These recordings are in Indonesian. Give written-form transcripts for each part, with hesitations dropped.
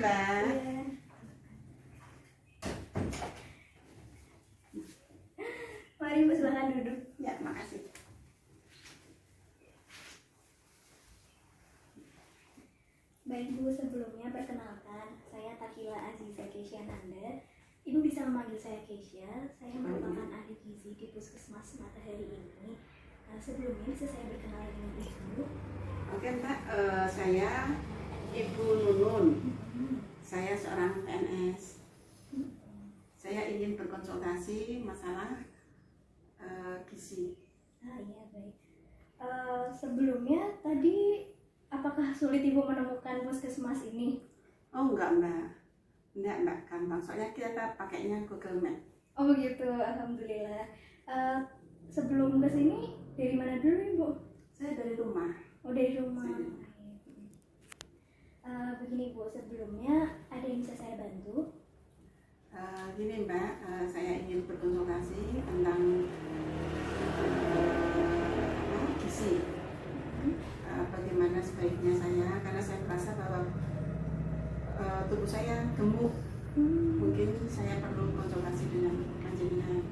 Mbak. Iya. Mari Bu, silakan duduk. Ya, makasih. Baik Bu, sebelumnya perkenalkan, saya Takila Aziza Keisha Nanda. Ibu bisa memanggil saya Keisha. Saya merupakan ahli gizi di Puskesmas Matahari ini. Sebelumnya bisa saya berkenalan dengan Ibu? Oke Mbak, saya Ibu Nunun. Saya seorang PNS. Saya ingin berkonsultasi masalah gizi. Iya baik. Sebelumnya tadi apakah sulit Ibu menemukan puskesmas ini? Oh enggak Mbak, gampang. Soalnya kita pakainya Google Map. Oh begitu, alhamdulillah. Sebelum ke sini dari mana dulu Ibu? Saya dari rumah. Oh dari rumah. Begini Bu, sebelumnya ada yang bisa saya bantu? Gini Mbak, saya ingin berkonsultasi tentang gizi. Bagaimana sebaiknya saya, karena saya merasa bahwa tubuh saya gemuk. Mungkin saya perlu konsultasi dengan panjenengan.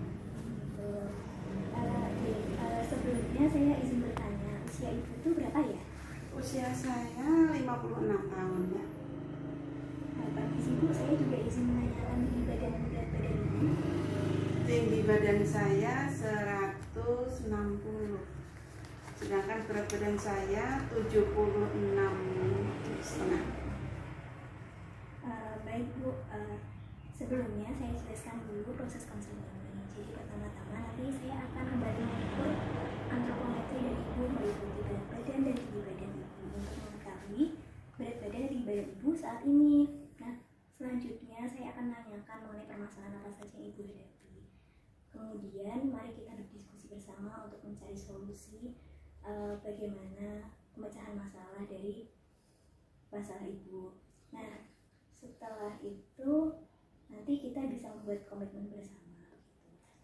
Sebelumnya saya izin bertanya, usia Ibu itu berapa ya? Usia saya 56 tahun ya. Permisi Bu, saya juga izin menanyakan tinggi badan dan berat badan Ibu. Tinggi badan saya 160, sedangkan berat badan saya 76,5. Baik Bu, sebelumnya saya jelaskan dulu proses konseling ini. Jadi pertama-tama nanti saya akan kembali mengukur antropometri dari Ibu meliputi berat badan dan tinggi badan Ibu untuk mengetahui berat badan dan tinggi badan Ibu saat ini. Nah, selanjutnya saya akan menanyakan mengenai permasalahan apa saja yang Ibu hadapi. Kemudian mari kita berdiskusi bersama untuk mencari solusi bagaimana pemecahan masalah dari masalah Ibu. Nah, setelah itu nanti kita bisa membuat komitmen bersama.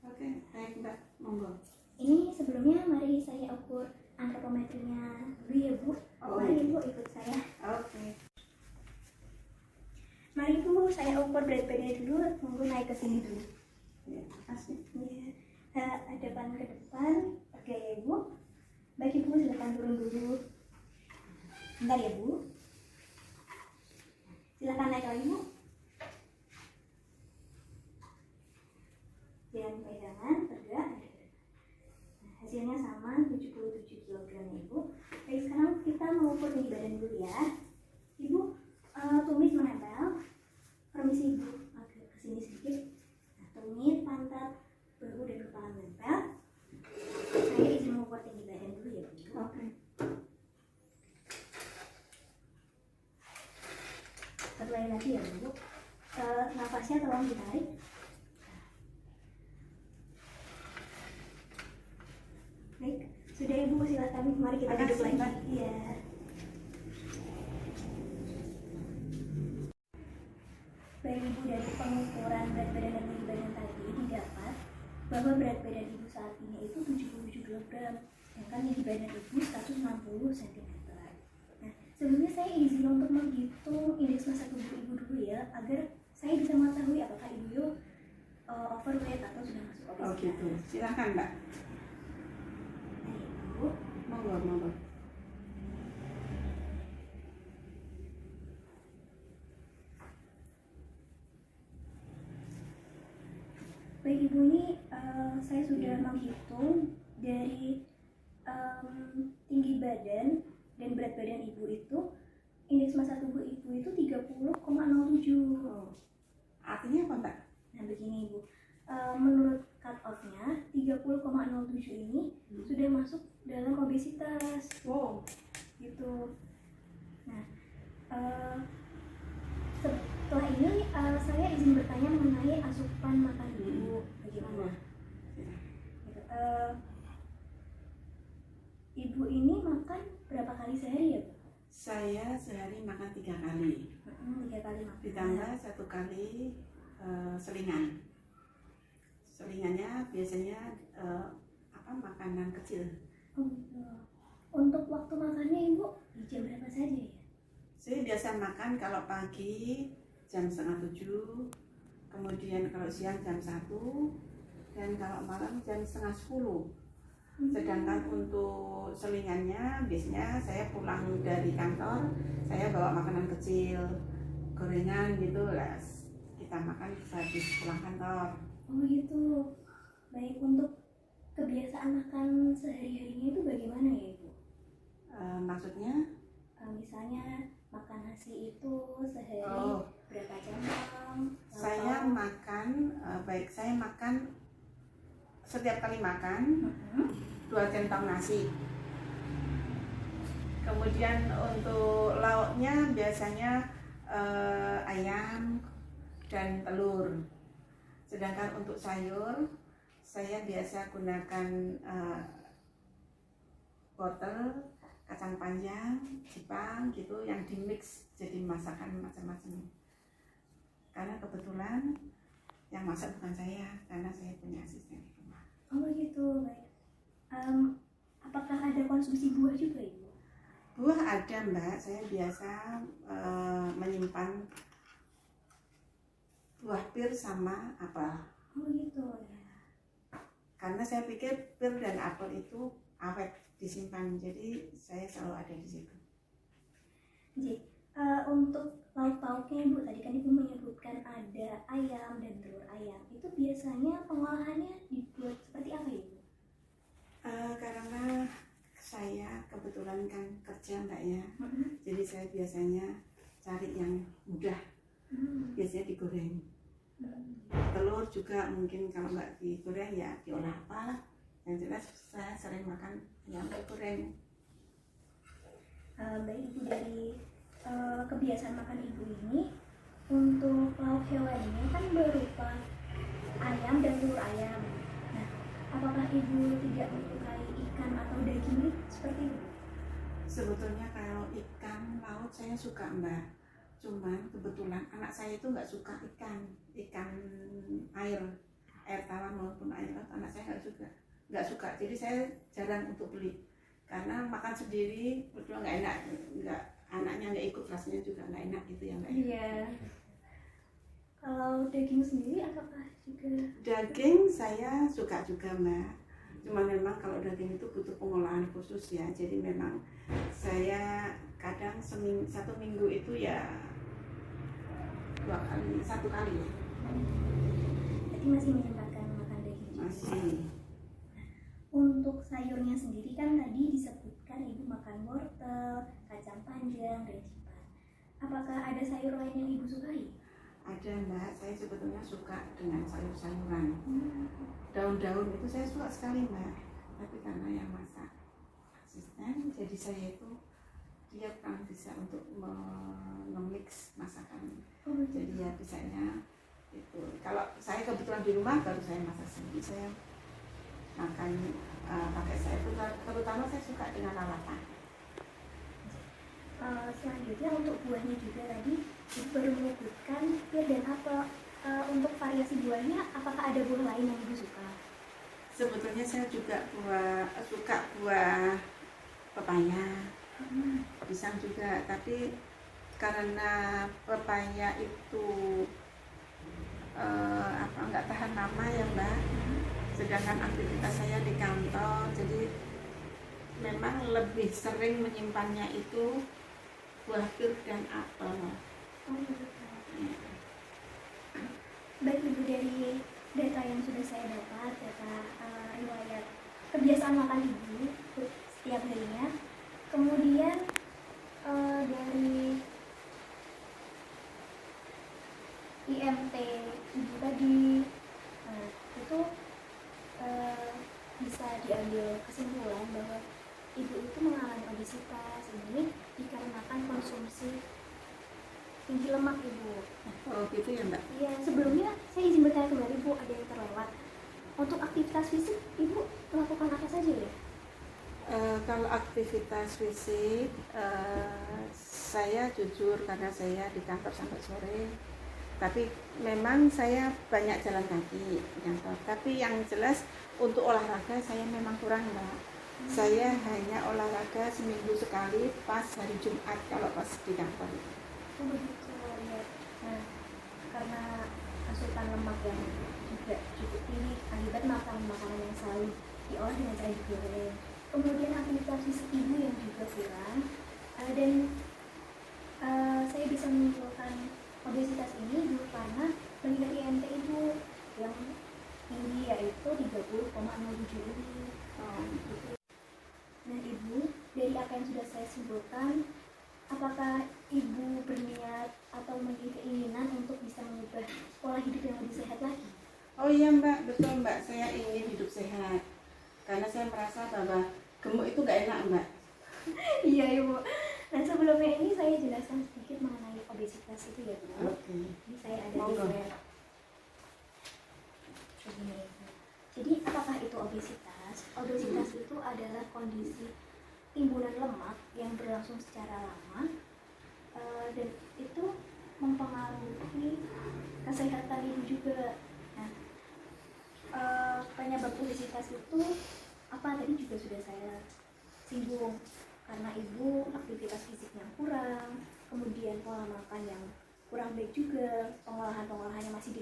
Oke, baik Mbak, monggo. Ini sebelumnya mari saya ukur antropometrinya dulu ya Bu. Mari Ibu ikut saya. Oke. Mari Bu, saya ukur berat badannya dulu. Monggo naik ke sini dulu. Ya, makasih. Ya, hadapan ke depan. Oke ya Ibu. Baik Ibu, silakan turun dulu. Bentar ya Bu. Silakan naik lagi Bu. Jangan pegangan, tegak. Nah, hasilnya sama 77 kg ya Ibu. Baik, sekarang kita mengukur tinggi badan dulu ya. Ibu, tumit menempel. Permisi Ibu, agak kesini sedikit. Nah, tumit, pantat, bahu dan kepala menempel. Saya izin mengukur tinggi badan dulu ya Bu. Oke. Satu lagi ya Bu. Nafasnya tolong ditarik. Baik, sudah Ibu, silakan mari kita duduk Makasih, lagi. Mbak. Iya. Baik Ibu, dari pengukuran berat badan dan tinggi badan tadi didapat bahwa berat badan Ibu saat ini itu 77 kg, sedangkan tinggi badan Ibu 160 cm. Nah, sebelumnya saya izin untuk menghitung indeks massa tubuh Ibu dulu ya, agar saya bisa mengetahui apakah Ibu overweight atau sudah masuk obesitas. Oh gitu. Silakan Mbak. Nah, Ibu. Monggo. Baik Ibu, ini saya sudah menghitung dari tinggi badan dan berat badan Ibu itu, indeks massa tubuh Ibu itu 30,07. Artinya apa Mbak? Nah begini Ibu, menurut cut off-nya 30,07 ini sudah masuk dalam obesitas. Wow. Gitu. Nah, setelah ini saya izin bertanya mengenai asupan makan Ibu. Bagaimana? Gitu. Ibu ini makan berapa kali sehari ya Bu? Saya sehari makan 3 kali. 3 kali makan. Ditambah 1 kali selingan. Selingannya biasanya makanan kecil. Oh, gitu. Untuk waktu makannya Ibu di jam berapa saja ya? Saya biasa makan kalau pagi jam 6:30, kemudian kalau siang jam 1, dan kalau malam jam setengah 10. Sedangkan untuk selingannya biasanya saya pulang dari kantor, saya bawa makanan kecil, gorengan gitu lah, kita makan habis pulang kantor. Oh gitu. Baik, untuk kebiasaan makan sehari-harinya itu bagaimana ya Ibu? Maksudnya? Misalnya makan nasi itu sehari berapa jam? Saya makan, saya makan setiap kali makan 2 centong nasi. Kemudian untuk lauknya biasanya ayam dan telur. Sedangkan untuk sayur saya biasa gunakan wortel, kacang panjang, Jepang gitu yang dimix jadi masakan macam-macam. Karena kebetulan yang masak bukan saya, karena saya punya asisten di rumah. Oh gitu, baik. Apakah ada konsumsi buah juga Ibu? Buah ada Mbak, saya biasa menyimpan buah pir sama apel. Oh gitu ya. Karena saya pikir pir dan apel itu awet disimpan, jadi saya selalu ada di situ. Jadi untuk lauk pauknya Ibu, tadi kan Ibu menyebutkan ada ayam dan telur ayam. Itu biasanya pengolahannya dibuat seperti apa Ibu? Karena saya kebetulan kan kerja Mbak ya, jadi saya biasanya cari yang mudah, biasanya digoreng. Telur juga mungkin kalau nggak digoreng ya diolah apa, yang jelas saya sering makan yang digoreng. Baik Ibu, dari kebiasaan makan Ibu ini, untuk lauk hewannya kan berupa ayam dan telur ayam. Nah, apakah Ibu tidak menyukai ikan atau daging seperti itu? Sebetulnya kalau ikan laut saya suka Mbak, cuman kebetulan anak saya itu nggak suka ikan air tawar maupun air laut, anak saya nggak suka, jadi saya jarang untuk beli karena makan sendiri betul nggak enak, anaknya nggak ikut, rasanya juga nggak enak gitu ya Mbak. Iya. Kalau daging sendiri apakah juga? Daging saya suka juga Mbak, cuma memang kalau daging itu butuh pengolahan khusus ya, jadi memang saya kadang satu minggu itu ya 1 kali ya. Jadi masih menyempatkan makan daging? Masih. Untuk sayurnya sendiri kan tadi disebutkan Ibu makan wortel, kacang panjang, dan Jepang. Apakah ada sayur lain yang Ibu sukai? Ada Mbak, saya sebetulnya suka dengan sayur-sayuran. Daun-daun itu saya suka sekali Mbak, tapi karena yang masak asisten, jadi saya itu dia kurang bisa untuk nge-mix masakan. Jadi ya bisanya itu. Kalau saya kebetulan di rumah baru saya masak sendiri, saya makan pakai saya itu, terutama saya suka dengan lalapan. Selanjutnya untuk buahnya juga tadi Ibu baru menyebutkan pir dan apel. Untuk variasi buahnya, apakah ada buah lain yang Ibu suka? Sebetulnya saya juga suka buah pepaya, pisang juga, tapi karena pepaya itu nggak tahan lama ya Mbak, sedangkan aktivitas saya di kantor, jadi memang lebih sering menyimpannya itu buah pir dan apel. Baik Ibu, dari data yang sudah saya dapat, data riwayat kebiasaan makan Ibu setiap harinya, kemudian dari IMT Ibu tadi, itu bisa diambil kesimpulan bahwa Ibu itu mengalami obesitas ini dikarenakan konsumsi tinggi lemak Ibu. Oh gitu ya Mbak? Iya, sebelumnya saya izin bertanya kembali Bu, ada yang terlewat. Untuk aktivitas fisik Ibu melakukan apa saja ya? Kalau aktivitas fisik, saya jujur karena saya di kantor sampai sore, tapi memang saya banyak jalan kaki di kantor. Tapi yang jelas untuk olahraga saya memang kurang Mbak. Saya hanya olahraga seminggu sekali pas hari Jumat kalau pas di kantor. Oh begitu ya. Nah, karena asupan lemak yang juga cukup tinggi akibat makan makanan yang selalu diolah dengan cara digoreng. Kemudian aktivitas fisik ibu yang juga kurang, dan saya bisa menyimpulkan obesitas ini dulu karena mengingat IMT ibu yang tinggi yaitu 30,07 ini. Nah ibu, dari apa yang sudah saya simpulkan, apakah ibu berniat atau memiliki keinginan untuk bisa mengubah pola hidup yang lebih sehat lagi? Oh iya Mbak, betul Mbak, saya ingin hidup sehat karena saya merasa bahwa gemuk itu gak enak Mbak. Iya ibu. Nah sebelumnya ini saya jelaskan sedikit mengenai obesitas itu ya bu. Oke. Ini saya ada di Monggo. web. Jadi apakah itu obesitas? Obesitas itu adalah kondisi timbunan lemak yang berlangsung secara lama, dan itu mempengaruhi kesehatan ibu juga. Nah, penyebab obesitas itu apa tadi juga sudah saya singgung, karena ibu aktivitas fisiknya kurang, kemudian pola makan yang kurang baik juga, pengolahannya masih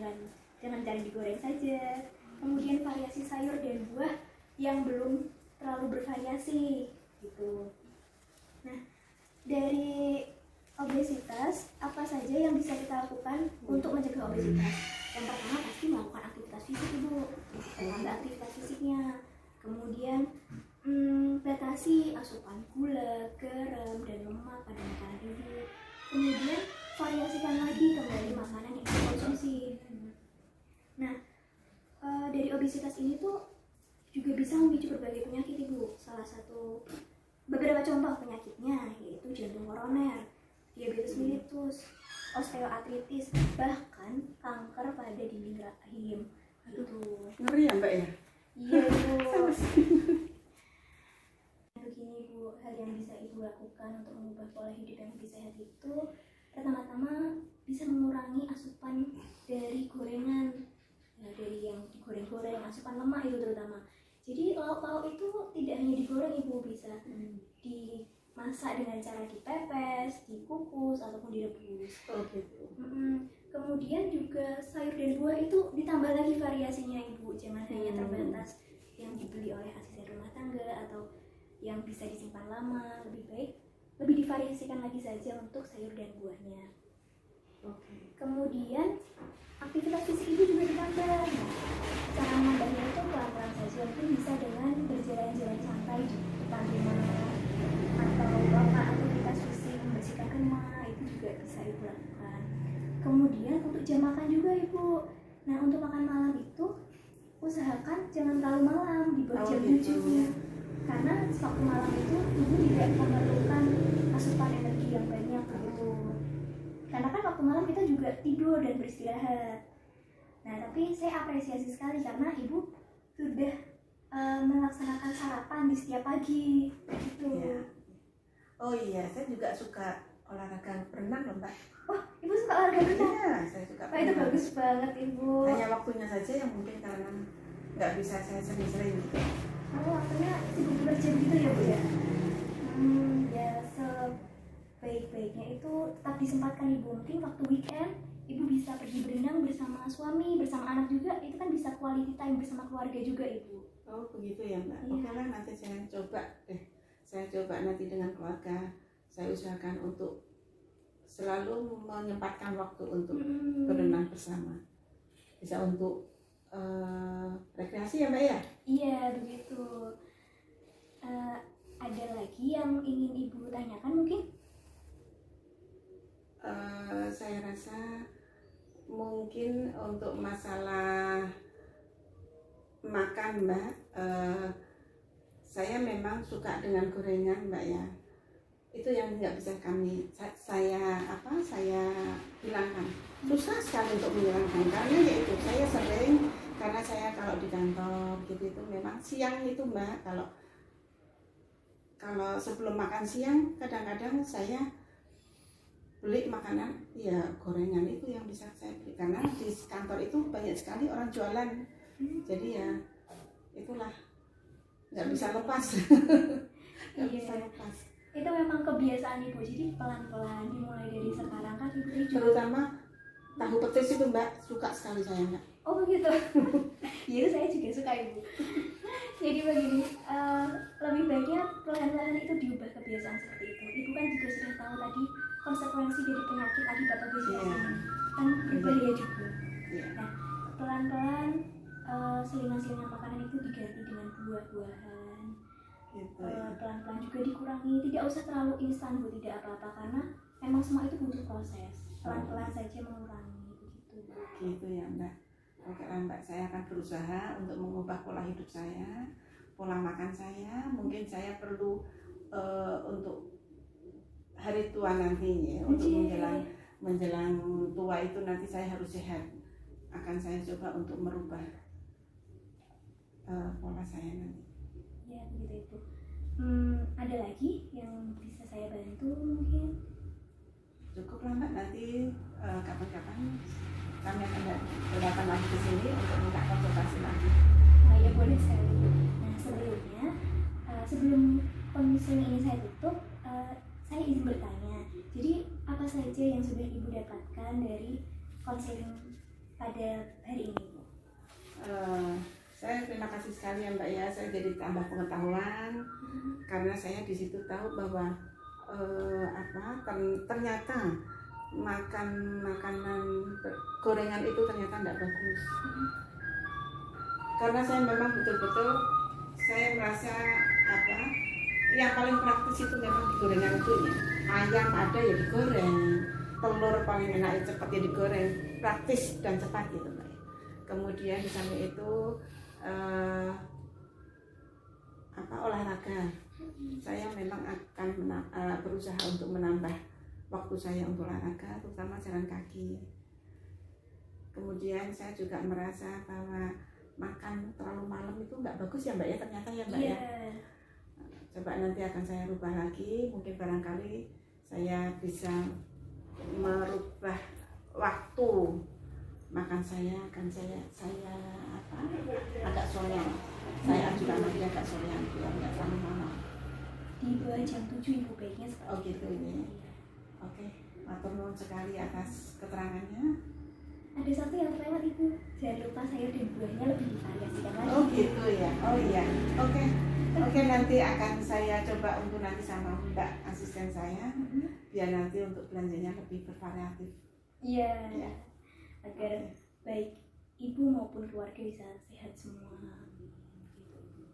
dengan cara digoreng saja, kemudian variasi sayur dan buah yang belum terlalu bervariasi gitu. Nah, dari obesitas apa saja yang bisa kita lakukan untuk mencegah obesitas? Yang pertama pasti melakukan aktivitas fisik ibu, menambah aktivitas fisiknya. Kemudian batasi asupan gula, garam, dan lemak pada makanan ibu. Kemudian variasikan lagi kembali makanan yang dikonsumsi. Nah, dari obesitas ini tuh juga bisa memicu berbagai penyakit ibu. Beberapa contoh penyakitnya yaitu jantung koroner, diabetes mellitus, osteoartritis, bahkan kanker pada dinding rahim. Gitu. Ngeri ya Mbak ya? Iya ibu. Begini ibu, hal yang bisa ibu lakukan untuk mengubah pola hidup yang lebih sehat itu pertama-tama bisa mengurangi asupan dari gorengan, ya, dari yang digoreng-goreng, asupan lemak itu terutama. Jadi lauk-lauk itu tidak hanya digoreng ibu, bisa dimasak dengan cara dipepes, dikukus ataupun direbus. Oh gitu. Kemudian juga sayur dan buah itu ditambah lagi variasinya ibu, jangan hanya terbatas yang dibeli oleh asisten rumah tangga atau yang bisa disimpan lama. Lebih baik lebih divariasikan lagi saja untuk sayur dan buahnya. Oke. Kemudian aktivitas fisik itu juga ditambah. Cara menambahnya itu pelan-pelan saja, mungkin bisa dengan berjalan-jalan santai di depan rumah atau melakukan aktivitas fisik membersihkan rumah, itu juga bisa ibu lakukan. Kemudian untuk jam makan juga ibu. Nah untuk makan malam itu usahakan jangan terlalu malam, di bawah jam 7, karena waktu malam itu ibu tidak memerlukan asupan energi yang banyak ibu. Karena kan waktu malam kita juga tidur dan beristirahat. Nah tapi saya apresiasi sekali karena ibu sudah melaksanakan sarapan di setiap pagi gitu. Ya. Oh iya, saya juga suka olahraga berenang loh Mbak. Wah, ibu suka olahraga berenang? Iya, saya suka Wah, itu bagus banget ibu. Hanya waktunya saja yang mungkin karena nggak bisa saya sering-sering gitu. Oh, waktunya sibuk bekerja gitu ya bu ya? Ya sebaik-baiknya itu tetap disempatkan ibu. Mungkin waktu weekend ibu bisa pergi berenang bersama suami, bersama anak juga. Itu kan bisa quality time bersama keluarga juga ibu. Oh begitu ya Mbak. Iya. Oke lah, nanti saya coba deh. Saya coba nanti dengan keluarga. Saya usahakan untuk selalu menyempatkan waktu untuk berenang bersama. Bisa untuk rekreasi ya Mbak ya? Iya begitu. Ada lagi yang ingin ibu tanyakan mungkin? Saya rasa mungkin untuk masalah makan Mbak, saya memang suka dengan gorengan Mbak ya. Itu yang nggak bisa saya hilangkan. Susah sekali untuk menghilangkan karena yaitu saya sering, karena saya kalau di kantor gitu itu memang siang itu Mbak, kalau sebelum makan siang kadang-kadang saya beli makanan ya gorengan itu yang bisa saya beli karena di kantor itu banyak sekali orang jualan. Jadi ya itulah nggak bisa lepas. Nggak bisa lepas. Itu memang kebiasaan ibu, jadi pelan-pelan dimulai dari sekarang kan ibu juga Terutama Tahu petis itu Mbak, suka sekali saya Mbak. Oh begitu. Iya saya juga suka Ibu. Jadi begini, lebih baiknya perlahan-lahan itu diubah kebiasaan seperti itu. Ibu kan juga sudah tahu tadi konsekuensi dari penyakit akibat obesitas ini kan berbahaya juga. Nah, pelan-pelan selingan-selingan makanan itu diganti dengan buah-buahan. Pelan-pelan juga dikurangi, tidak usah terlalu instan Bu, tidak apa-apa karena memang semua itu butuh proses. Pelan-pelan saja mengurangi begitu. Gitu ya Mbak. Oke lah Mbak, saya akan berusaha untuk mengubah pola hidup saya, pola makan saya. Mungkin saya perlu untuk hari tua nantinya, untuk menjelang tua itu nanti saya harus sehat. Akan saya coba untuk merubah pola saya nanti. Ya begitu Ibu. Ada lagi yang bisa saya bantu mungkin? Cukup lah Mbak, nanti kapan-kapan kami akan datang lagi ke sini untuk minta konsultasi lagi. Ya boleh sekali. Nah sebelumnya, sebelum konseling ini saya tutup, saya izin bertanya. Jadi apa saja yang sudah Ibu dapatkan dari konseling pada hari ini Bu? Saya terima kasih sekali ya Mbak ya, saya jadi tambah pengetahuan karena saya di situ tahu bahwa ternyata makan makanan gorengan itu ternyata tidak bagus. Karena saya memang betul-betul saya merasa yang paling praktis itu memang di gorengan itu ya. Ayam ada ya digoreng, telur paling enak cepat ya digoreng, praktis dan cepat gitu Mbak. Kemudian di samping itu olahraga. Saya memang akan berusaha untuk menambah waktu saya untuk olahraga, terutama jalan kaki. Kemudian saya juga merasa bahwa makan terlalu malam itu nggak bagus ya Mbak ya, ternyata ya Mbak ya. Coba nanti akan saya rubah lagi, mungkin barangkali saya bisa merubah waktu makan saya, agak sorean. Saya ajukan lagi agak sorean biar nggak terlalu malam. Di bawah jam 7 Ibu baiknya seperti Oh gitu ini. Oke, matur nuwun sekali atas keterangannya. Ada satu yang terlewat Ibu, jangan lupa sayur dan buahnya lebih divariasikan lagi. Oh gitu ya, oh iya. Oke, nanti akan saya coba untuk nanti sama Mbak asisten saya, biar nanti untuk belanjanya lebih bervariatif. Iya. Agar baik Ibu maupun keluarga bisa sehat semua.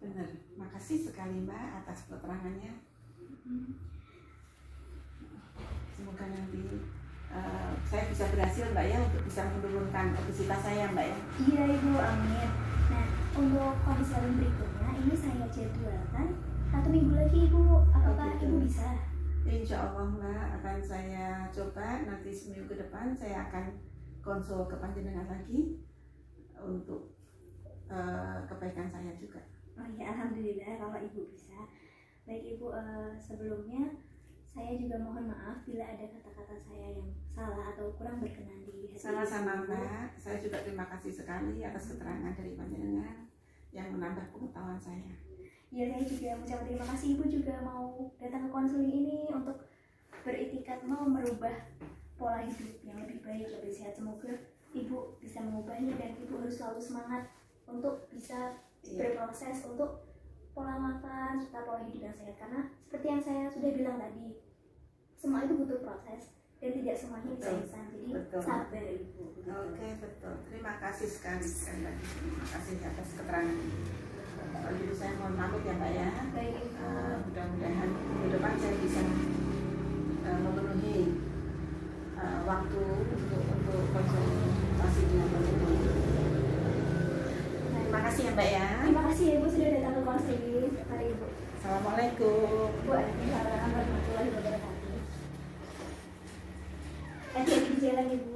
Benar, makasih sekali Mbak atas keterangannya. Semoga nanti saya bisa berhasil Mbak ya untuk bisa menurunkan obesitas saya Mbak ya. Iya Ibu, amin. Nah untuk konseling berikutnya ini saya jadwalkan 1 minggu lagi Ibu. Apakah Ibu bisa? Insya Allah Mbak, akan saya coba nanti seminggu ke depan saya akan konsul ke panjenengan lagi untuk kebaikan saya juga. Oh ya, alhamdulillah kalau Ibu bisa. Baik Ibu, sebelumnya saya juga mohon maaf bila ada kata-kata saya yang salah atau kurang berkenan di hati. Sama-sama Mbak, saya juga terima kasih sekali atas keterangan dari panjenengan yang menambah pengetahuan saya. Ya, saya juga mengucapkan terima kasih Ibu juga mau datang ke konseling ini untuk beritikat mau merubah pola hidup yang lebih baik, lebih sehat. Semoga Ibu bisa mengubahnya dan Ibu harus selalu semangat untuk bisa berproses untuk pola makan serta pola hidup yang sehat, karena seperti yang saya sudah bilang tadi, semua itu butuh proses dan tidak semuanya bisa instan. Jadi sabar Ibu. Oke, betul. Terima kasih sekali lagi. Terima kasih atas keterangan. Kalau gitu saya mohon pamit ya Mbak ya. Baik. Mudah-mudahan minggu depan saya bisa memenuhi waktu untuk konsultasi dengan Ibu. Terima kasih ya Mbak ya. Terima kasih Ibu sudah datang ke konseling. Mari Ibu. Assalamualaikum. Waalaikumsalam warahmatullahi wabarakatuh. Hati-hati di jalan Ibu.